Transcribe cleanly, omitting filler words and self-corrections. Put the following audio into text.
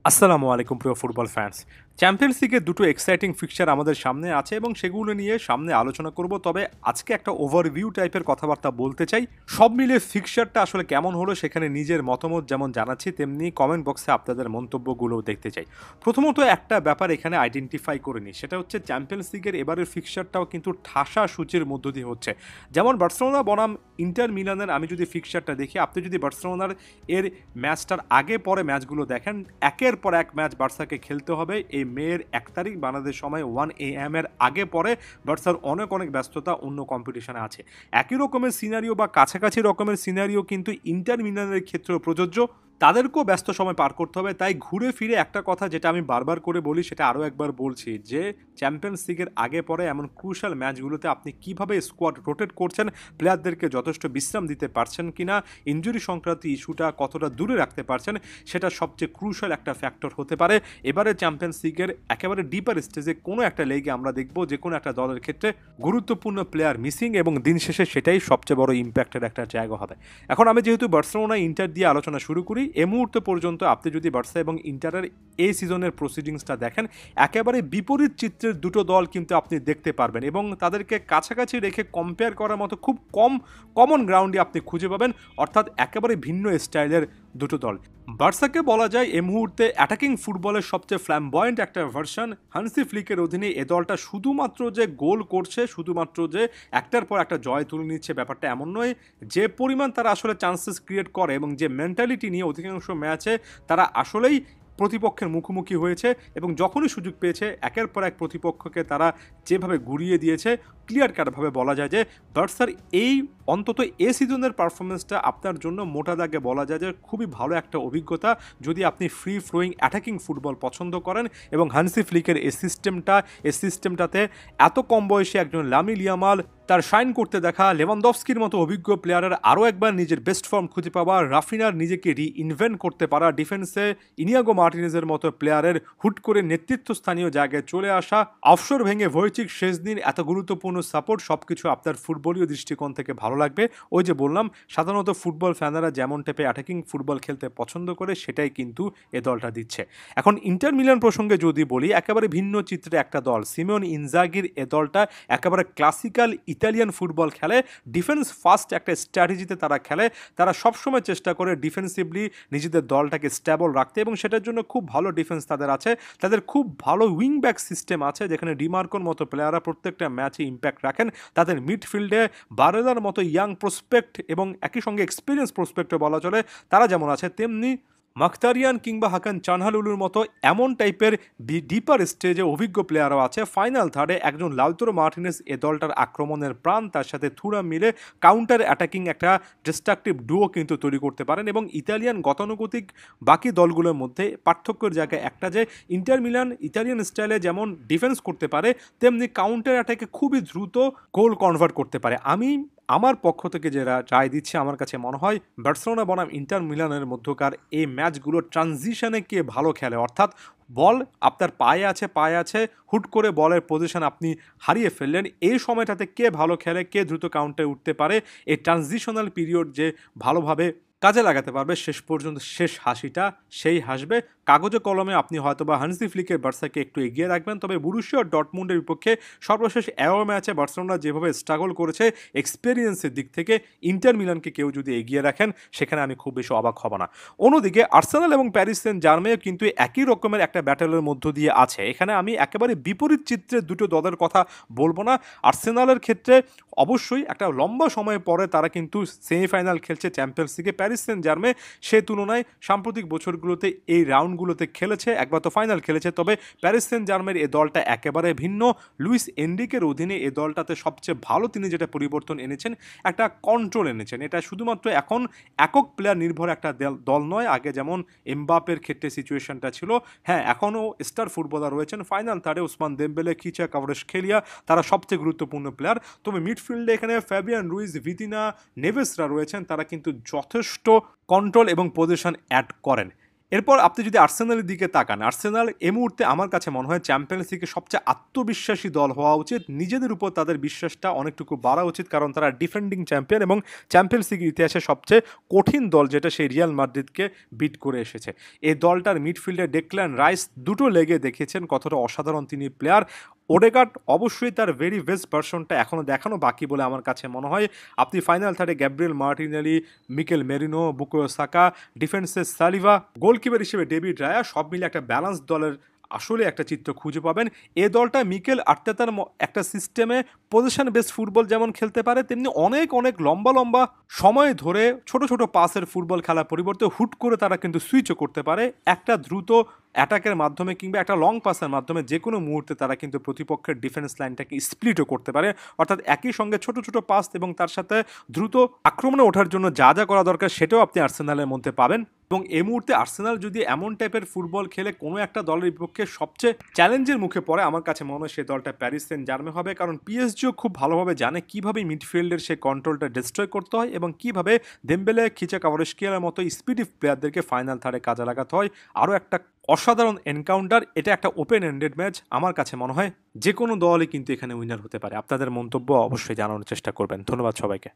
আসসালামু আলাইকুম প্রিয় ফুটবল ফ্যান্স। চ্যাম্পিয়ন্স লিগের দুটো এক্সাইটিং ফিকচার আমাদের সামনে আছে এবং সেগুলো নিয়ে সামনে আলোচনা করব। তবে আজকে একটা ওভারভিউ টাইপের কথাবার্তা বলতে চাই। সব মিলিয়ে ফিকচারটা আসলে কেমন হলো সেখানে নিজের মতামত যেমন জানাচ্ছি, তেমনি কমেন্ট বক্সে আপনাদের মন্তব্যগুলোও দেখতে চাই। প্রথমত একটা ব্যাপার এখানে আইডেন্টিফাই করে নিই, সেটা হচ্ছে চ্যাম্পিয়ন্স লিগের এবারের ফিকচারটাও কিন্তু ঠাসা সূচির মধ্য দিয়ে হচ্ছে। যেমন বার্সেলোনা বনাম ইন্টার মিলানের আমি যদি ফিকচারটা দেখি, আপনি যদি বার্সেলোনার এর ম্যাচটার আগে পরে ম্যাচগুলো দেখেন, একের পর এক ম্যাচ বার্সাকে খেলতে হবে। এই মের 1 তারিখ বাংলাদেশ সময় 1 AM এর আগে পরে বার্সার অনেক অনেক ব্যস্ততা অন্য কম্পিটিশনে আছে। একই রকমের সিনারিও বা কাছাকাছি রকমের সিনারিও কিন্তু ইন্টার মিলানের ক্ষেত্রেও প্রযোজ্য। তাদেরকেও ব্যস্ত সময় পার করতে হবে। তাই ঘুরে ফিরে একটা কথা যেটা আমি বারবার করে বলি, সেটা আরও একবার বলছি, যে চ্যাম্পিয়ন্স লিগের আগে পরে এমন ক্রুশাল ম্যাচগুলোতে আপনি কিভাবে স্কোয়াড রোটেট করছেন, প্লেয়ারদেরকে যথেষ্ট বিশ্রাম দিতে পারছেন কিনা, ইনজুরি সংক্রান্ত ইস্যুটা কতটা দূরে রাখতে পারছেন, সেটা সবচেয়ে ক্রুশাল একটা ফ্যাক্টর হতে পারে। এবারে চ্যাম্পিয়ন্স লিগের একেবারে ডিপার স্টেজে কোনো একটা লেগে আমরা দেখব যে কোনো একটা দলের ক্ষেত্রে গুরুত্বপূর্ণ প্লেয়ার মিসিং, এবং দিন শেষে সেটাই সবচেয়ে বড় ইম্প্যাক্টের একটা জায়গা হবে। এখন আমি যেহেতু বার্সেলোনা ইন্টার দিয়ে আলোচনা শুরু করি, এ মুহূর্ত পর্যন্ত আপনি যদি বার্সা এবং ইন্টারের এই সিজনের প্রসিডিংসটা দেখেন, একেবারে বিপরীত চিত্রের দুটো দল কিন্তু আপনি দেখতে পারবেন, এবং তাদেরকে কাছাকাছি রেখে কম্পেয়ার করার মতো খুব কমন গ্রাউন্ডে আপনি খুঁজে পাবেন, অর্থাৎ একেবারে ভিন্ন স্টাইলের দুটো দল। বার্সাকে বলা যায় এই মুহূর্তে অ্যাটাকিং ফুটবলের সবচেয়ে ফ্ল্যামবয়েন্ট একটা ভার্সন। হান্সি ফ্লিকের অধীনে এ দলটা শুধুমাত্র যে গোল করছে, শুধুমাত্র যে একটার পর একটা জয় তুলে নিচ্ছে, ব্যাপারটা এমন নয়। যে পরিমাণ তারা আসলে চান্সেস ক্রিয়েট করে এবং যে মেন্টালিটি নিয়ে অধিকাংশ ম্যাচে তারা আসলেই প্রতিপক্ষের মুখোমুখি হয়েছে, এবং যখনই সুযোগ পেয়েছে একের পর এক প্রতিপক্ষকে তারা যেভাবে ঘুরিয়ে দিয়েছে, ক্লিয়ার কাটভাবে বলা যায় যে বার্সার এই অন্তত এ সিজনের পারফরমেন্সটা আপনার জন্য মোটা দাগে বলা যায় যে খুবই ভালো একটা অভিজ্ঞতা, যদি আপনি ফ্রি ফ্লোয়িং অ্যাটাকিং ফুটবল পছন্দ করেন। এবং হান্সি ফ্লিকের এই সিস্টেমটাতে এত কম বয়সে একজন লামিন ইয়ামাল তার শাইন করতে দেখা, লেভানডফস্কির মতো অভিজ্ঞ প্লেয়ারের আরও একবার নিজের বেস্ট ফর্ম খুঁজে পাওয়া, রাফিনার নিজেকে রিইনভেন্ট করতে পারা, ডিফেন্সে ইনিয়াগো মার্টিনেজের মতো প্লেয়ারের হুট করে নেতৃত্বস্থানীয় জায়গায় চলে আসা, অফশোর ভেঙে ভৈচিক শেষ দিন, এত গুরুত্বপূর্ণ সাপোর্ট, সবকিছু আপনার ফুটবলীয় দৃষ্টিকোণ থেকে ভালো লাগবে। ওই যে বললাম, সাধারণত ফুটবল ফ্যানেরা যেমন টাইপে অ্যাটাকিং ফুটবল খেলতে পছন্দ করে, সেটাই কিন্তু এ দলটা দিচ্ছে। এখন ইন্টার মিলান প্রসঙ্গে যদি বলি, একেবারে ভিন্ন চিত্রে একটা দল। সিমোন ইনজাগির এ দলটা একেবারে ক্লাসিক্যাল ইতালিয়ান ফুটবল খেলে, ডিফেন্স ফার্স্ট একটা স্ট্র্যাটেজিতে তারা খেলে। তারা সবসময় চেষ্টা করে ডিফেন্সিভলি নিজেদের দলটাকে স্ট্যাবল রাখতে, এবং সেটার জন্য খুব ভালো ডিফেন্স তাদের আছে। তাদের খুব ভালো উইং ব্যাক সিস্টেম আছে, যেখানে ডিমার্কোর মতো প্লেয়াররা প্রত্যেকটা ম্যাচে ইম্প্যাক্ট রাখেন। তাদের মিডফিল্ডে বারেলার মতো ইয়াং প্রসপেক্ট এবং একই সঙ্গে এক্সপিরিয়েন্স প্রসপেক্টও বলা চলে তারা যেমন আছে, তেমনি মাখতারিয়ান কিংবা হাকান চানহালুলুর মতো এমন টাইপের ডিপার স্টেজে অভিজ্ঞ প্লেয়ারও আছে। ফাইনাল থার্ডে একজন লাউতারো মার্টিনেজ এ দলটার আক্রমণের প্রাণ, তার সাথে থুরা মিলে কাউন্টার অ্যাটাকিং একটা ডিস্ট্রাকটিভ ডুও কিন্তু তৈরি করতে পারেন। এবং ইতালিয়ান গতানুগতিক বাকি দলগুলোর মধ্যে পার্থক্যের জায়গায় একটা, যে ইন্টার মিলান ইতালিয়ান স্টাইলে যেমন ডিফেন্স করতে পারে, তেমনি কাউন্টার অ্যাটাকে খুবই দ্রুত গোল কনভার্ট করতে পারে। আমার পক্ষ থেকে যে রায় দিচ্ছে, আমার কাছে মনে হয় বার্সেলোনা বনাম ইন্টার মিলানের মধ্যকার এই ম্যাচগুলো ট্রানজিশনে কে ভালো খেলে, অর্থাৎ বল আপনার পায়ে আছে, হুট করে বলের পজিশন আপনি হারিয়ে ফেললেন, এই সময়টাতে কে ভালো খেলে, কে দ্রুত কাউন্টারে উঠতে পারে, এই ট্রানজিশনাল পিরিয়ড যে ভালোভাবে কাজে লাগাতে পারবে, শেষ পর্যন্ত শেষ হাসিটা সেই হাসবে। কাগজে কলমে আপনি হয়তো বা হান্সি ফ্লিকের বার্সাকে একটু এগিয়ে রাখবেন, তবে বরুশিয়া ডর্টমুন্ডের বিপক্ষে সর্বশেষ অ্যাওয়ে ম্যাচে বার্সেলোনা যেভাবে স্ট্রাগল করেছে এক্সপেরিয়েন্সের দিক থেকে, ইন্টার মিলানকে কেউ যদি এগিয়ে রাখেন, সেখানে আমি খুব বেশি অবাক হব না। অন্যদিকে আর্সেনাল এবং প্যারিস সেন্ট জার্মেও কিন্তু একই রকমের একটা ব্যাটেলের মধ্য দিয়ে আছে। এখানে আমি একেবারে বিপরীত চিত্রের দুটো দলের কথা বলবো না। আর্সেনালের ক্ষেত্রে অবশ্যই একটা লম্বা সময় পরে তারা কিন্তু সেমিফাইনাল খেলছে চ্যাম্পিয়ন্স লিগে। প্যারিস সেন্ট জার্মে সে তুলনায় সাম্প্রতিক বছরগুলোতে এই রাউন্ডগুলোতে খেলেছে, একবার তো ফাইনাল খেলেছে। তবে প্যারিস সেন্ট জার্মের এ দলটা একেবারে ভিন্ন। লুইস এনরিকের অধীনে এ দলটাতে সবচেয়ে ভালো তিনি যেটা পরিবর্তন এনেছেন, একটা কন্ট্রোল এনেছেন। এটা শুধুমাত্র এখন একক প্লেয়ার নির্ভর একটা দল নয়, আগে যেমন এমবাপের ক্ষেত্রে সিচুয়েশনটা ছিল। হ্যাঁ, এখনও স্টার ফুটবলার রয়েছেন। ফাইনাল থার্ডে ওসমান দেমবেলে, কিচা কাভারাশখেলিয়া, তারা সবচেয়ে গুরুত্বপূর্ণ প্লেয়ার। তবে মিডফিল্ডে এখানে ফ্যাবিয়ান রুইজ, ভিতিনা, নেভেসরা রয়েছেন, তারা কিন্তু যথেষ্ট কন্ট্রোল এবং পজিশন অ্যাড করেন। এরপর আপনি যদি আর্সেনালের দিকে তাকান, আর্সেনাল এই মুহূর্তে আমার কাছে মনে হয় চ্যাম্পিয়ন্স লিগে সবচেয়ে আত্মবিশ্বাসী দল হওয়া উচিত। নিজেদের উপর তাদের বিশ্বাসটা অনেকটুকু বাড়া উচিত, কারণ তারা ডিফেন্ডিং চ্যাম্পিয়ন এবং চ্যাম্পিয়ন্স লিগের ইতিহাসে সবচেয়ে কঠিন দল, যেটা সেই রিয়াল মাদ্রিদকে বিট করে এসেছে। এই দলটার মিডফিল্ডে ডেকল্যান রাইস দুটো লেগে দেখিয়েছেন কতটা অসাধারণ তিনি প্লেয়ার। ওডেগার্ড অবশ্যই তার ভেরি বেস্ট ভার্সনটা এখনও দেখানো বাকি বলে আমার কাছে মনে হয়। আপনি ফাইনাল থার্ডে Gabriel Martinelli, Mikel Merino, Bukayo Saka, ডিফেন্সে সালিভা, গোলকিপার হিসেবে ডেভিড রায়া, সব মিলে একটা ব্যালেন্স দলের আসলে একটা চিত্র খুঁজে পাবেন। এ দলটা মিকেল আর্তেতার একটা সিস্টেমে পজিশন বেসড ফুটবল যেমন খেলতে পারে, তেমনি অনেক অনেক লম্বা লম্বা সময় ধরে ছোট ছোট পাসের ফুটবল খেলার পরিবর্তে হুট করে তারা কিন্তু সুইচও করতে পারে। একটা দ্রুত অ্যাটাকের মাধ্যমে কিংবা একটা লং পাসের মাধ্যমে যে কোনো মুহূর্তে তারা কিন্তু প্রতিপক্ষের ডিফেন্স লাইনটাকে স্প্লিটও করতে পারে। অর্থাৎ একই সঙ্গে ছোট ছোট পাস এবং তার সাথে দ্রুত আক্রমণে ওঠার জন্য যা যা করা দরকার সেটাও আপনি আর্সেনালের মধ্যে পাবেন। এবং এই মুহূর্তে আর্সেনাল যদি এমন টাইপের ফুটবল খেলে কোনো একটা দলের বিপক্ষে সবচেয়ে চ্যালেঞ্জের মুখে পড়ে, আমার কাছে মনে হয় সেই দলটা প্যারিস সেন্ট জার্মেন হবে। কারণ পিএসজিও খুব ভালোভাবে জানে কীভাবে মিডফিল্ডের সে কন্ট্রোলটা ডিস্ট্রয় করতে হয় এবং কীভাবে দেমবেলে, খিচা কাভারস্কিয়ার মতো স্পিডি প্লেয়ারদেরকে ফাইনাল থার্ডে কাজে লাগাতে হয়। আরও একটা অসাধারণ এনকাউন্টার, এটা একটা ওপেন এন্ডেড ম্যাচ। আমার কাছে মনে হয় যে কোনো দলই কিন্তু এখানে উইনার হতে পারে। আপনাদের মন্তব্য অবশ্যই জানানোর চেষ্টা করবেন। ধন্যবাদ সবাইকে।